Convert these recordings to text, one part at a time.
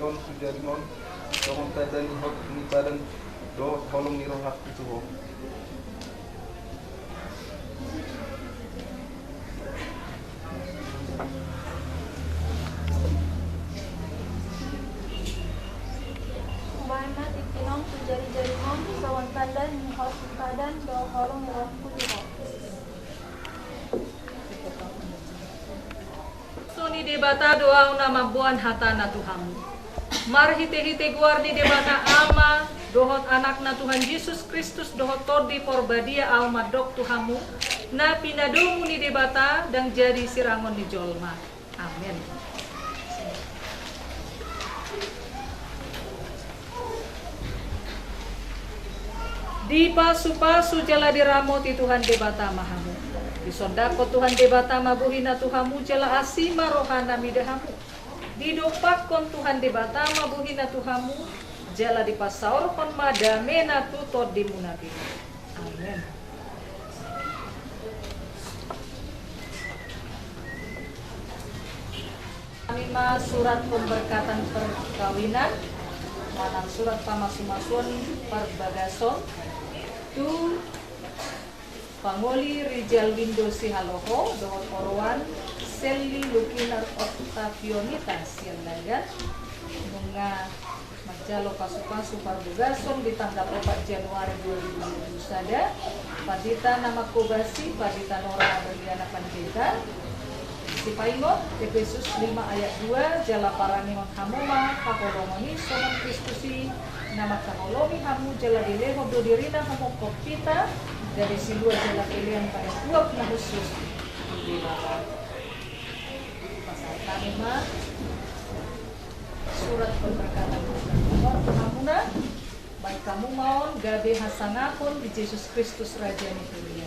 ron sujarinon dohon tadan hot ni badan do holong ni roh hak itu ho. Bana tikinong sujari-jari mon sawan tadan ni hot tadan do holong ni roh putih ho. Ni debata doa una mabuan hatana Tuhan. Mar hite-hite guar ni debata ama dohot anak na Tuhan Yesus Kristus dohot tordi porbadia alma dok Tuhamu na pinadomu ni debata dan jadi sirangon ni jolma. Amin. Di pasu-pasu jala diramoti Tuhan debata mahamu. Di sondako Tuhan debata mabuhina Tuhamu jala asima rohana midahamu. Di dopakon Tuhan debata mabuhina Tuhamu jala di pasaur kon madamena tutod di munabi. Amin. Kami surat pemberkatan perkawinan manang surat pamasumasun perbagason tu Pangoli Rijal Windo Sihaloho dohon Orwan Selly Lukinar Octavionitas yang lagat nunga Majalo Pasu-Pasu Parbugason di tanggal 4 Januari 2020 sada Padita nama Kobasi Padita Nora Berliana Pandita si Paingot Efesus 5 ayat 2 Jala Paranihon Hamuma Pakodongoni Soman Kristusi nama Kanolomi Hamu Jala Dileho Dodirina Hamu Kopita dari si dua jala pilihan pada 20 khusus di bawah pasal tanima surat pemberkatan nomor Tuhamuna baik kamu maun gabe hasanapun di Yesus Kristus Raja Nitulia.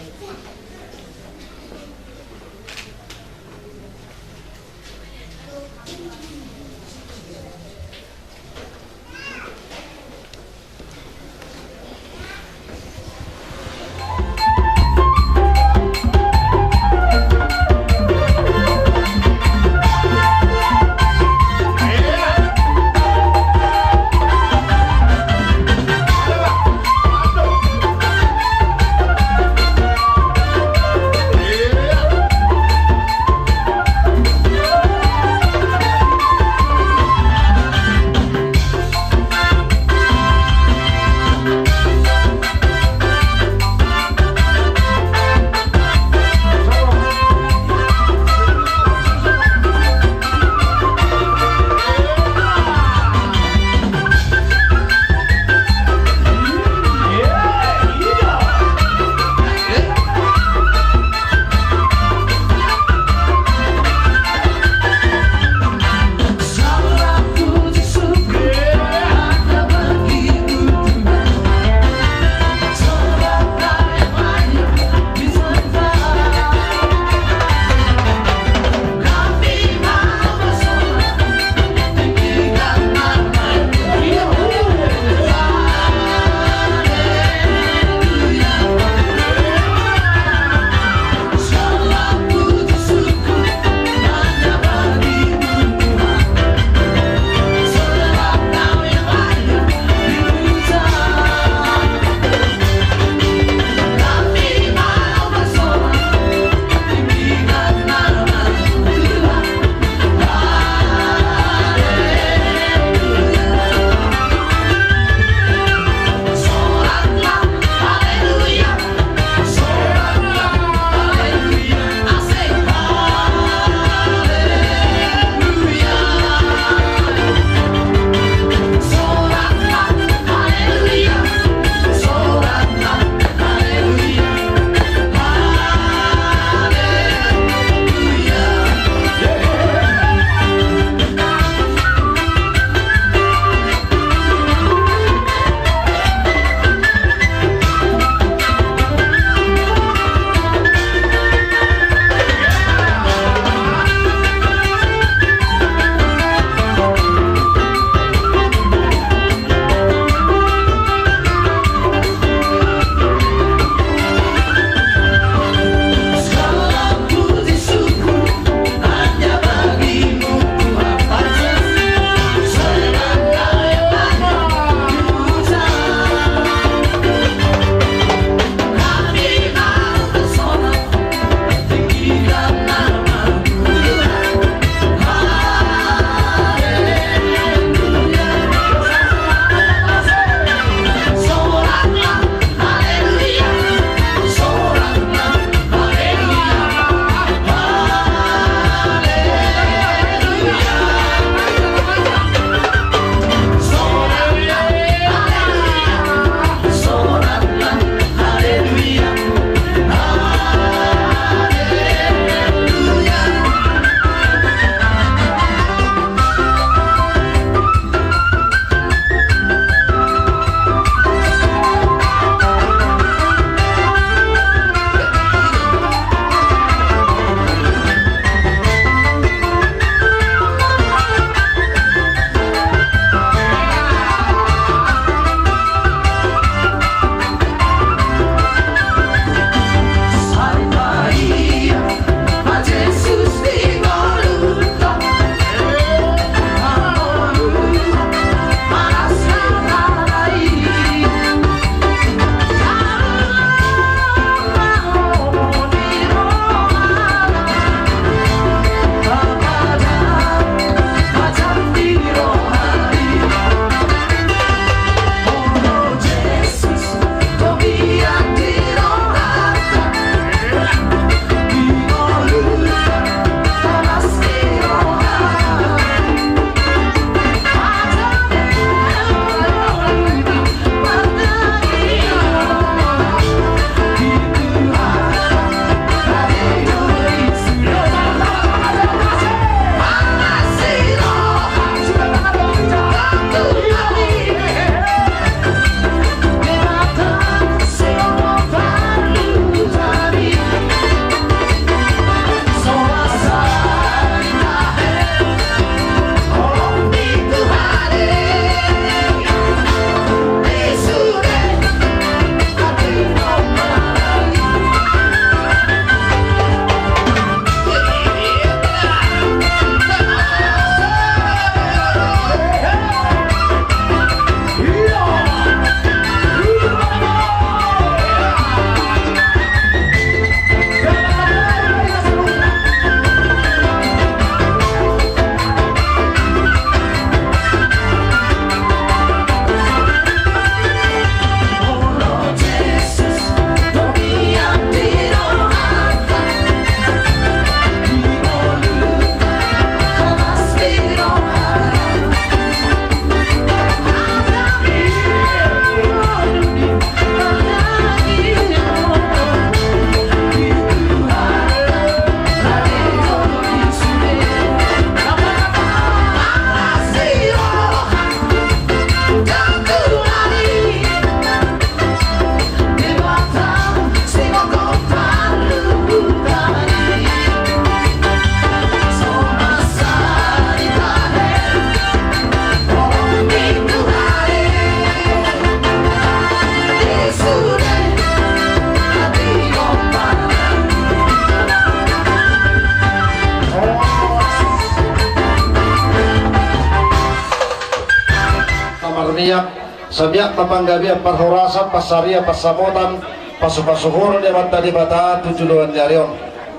samiyak samiyak mapanggabi parhorasan pasaria pasamotan pasupasuhur di mata di mata tujuan nyarion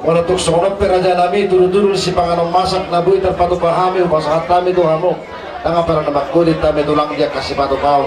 walatuk sonop peraja nami turu-turu si panganom masak nabui terpatu pahami upasahat kami tuhamu tanga para namak kulit kami tulang dia kasih patu kau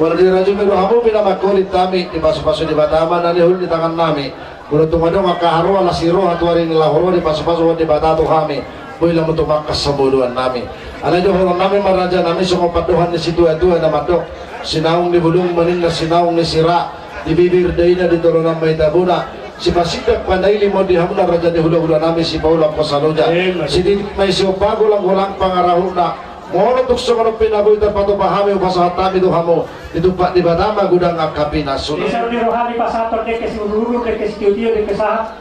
boleh diraju medu hamu pinamak kulit kami di pasu-pasu di batama nani hul di tangan nami boleh tumadong akaharu ala siroh atuari nilahoro di pasu-pasu di batatu kami bilang untuk makas sembodohan nami ala johor nami maraja nami semua paduhan di situ itu ada madok sinaung di bulung meninggal sinaung di sira di bibir daina di turunan maitabuna si pasidak pandai limo di hamna raja di hula-hula nami si paula kosaluja si di mai si opago lang pangarahuna mohon untuk semua pinaboy terpatu pahami upasahat kami tuhamu ditupak di batama gudang akapina sunnah isa ni rohani pasator de kasi ululu de kasi tiyo de kesahat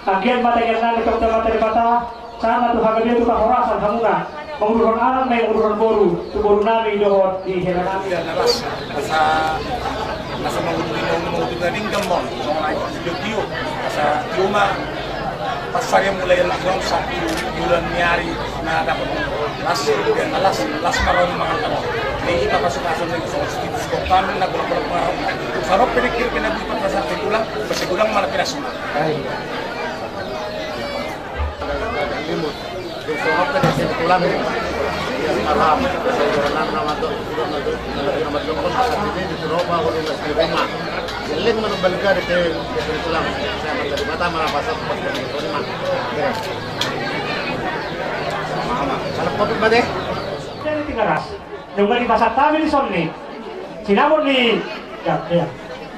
agian mata yang nanti kau mata di mata sana tuh harga dia tuh horasan hamuna menguruskan anak main menguruskan boru nami dohot di hela nami nasa menguruskan gading gamon mengenai video nasa cuma pas saya mulai langsung 1 bulan nyari na dapat las maron mangan ini kita masuk asal nih so kami na gulong pengaruh sarap pikir pinabi pasal pulang basi gulang malah pinasuna limut sohok ka sa tulang marham sa orang nama to nama to kon sa dito di roba ko di rumah jeling man balga di tulang sa dari mata malah pasal ko di rumah mama salah ko ba de jadi tigaras juga di pasar kami di sini sinamon ni ya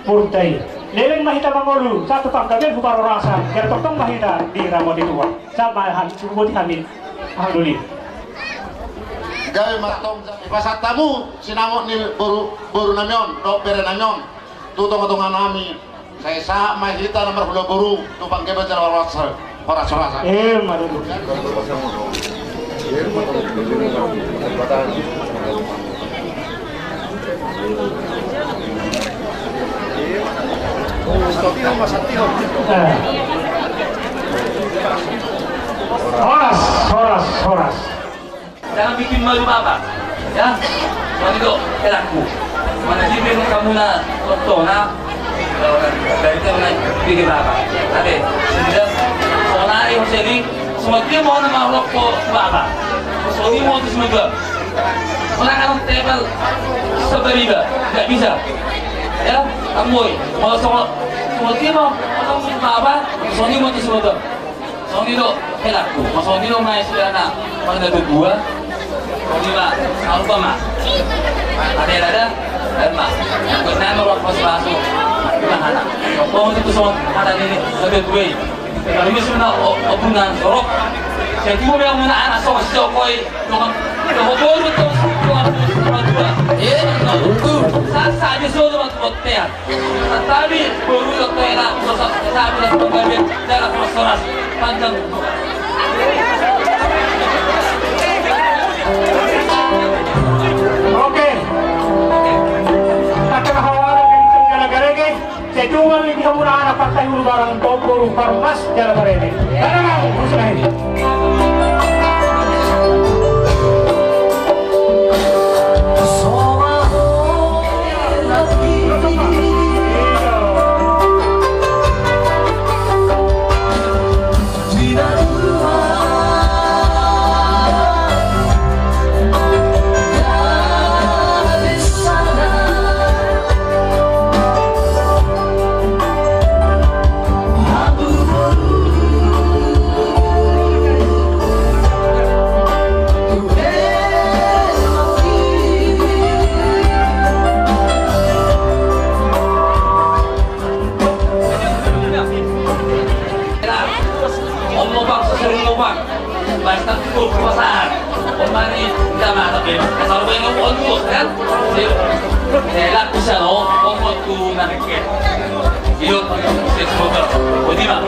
purtai leleng mahita mangolu satu panggabe bubar rasa biar totong mahita di ramot itu sama subuh kami alhamdulillah gawe matong pasat tamu sinamon ni boru namion do pere namion tutong-tutongan nami saya sa mahita nomor boru tu panggabe cara rasa rasa madudu Horas. Jangan bikin malu bapak, ya. Soalnya itu pelaku. Mana sih memang kamu na na dari itu na bikin bapak. Oke, sudah. Soalnya ini sini semua dia mau nama rokok bapak. Soalnya mau itu semua. Soalnya kan tebal seberiba, nggak bisa. Ya, kamu mau semua dia mau bapak. Soalnya mau itu semua. Soalnya itu pelaku. Soalnya itu main sudah na pada dua. Soalnya apa mak? Ada dan mak. Karena orang masuk mana? Kalau itu soal ada ini lebih gue. Kalau ini sebenarnya obunan sorok. Saya cuma yang mana anak soal Jokowi. Kalau baru betul dua. Itu saja sudah betul. Tapi baru dokter nak proses tapi pengambil cara proses panjang. Oke. Takkan hawalan dari negara ini. Saya cuma lebih murah anak partai hulu barang toko farmas jalan ini. Karena urusan ini. Basta tuh kekuasaan, kemarin kita mati. Kalau pengen ngomong kan, saya bisa loh, ngomong tuh nanti. Hidup, sesuatu, budi mah.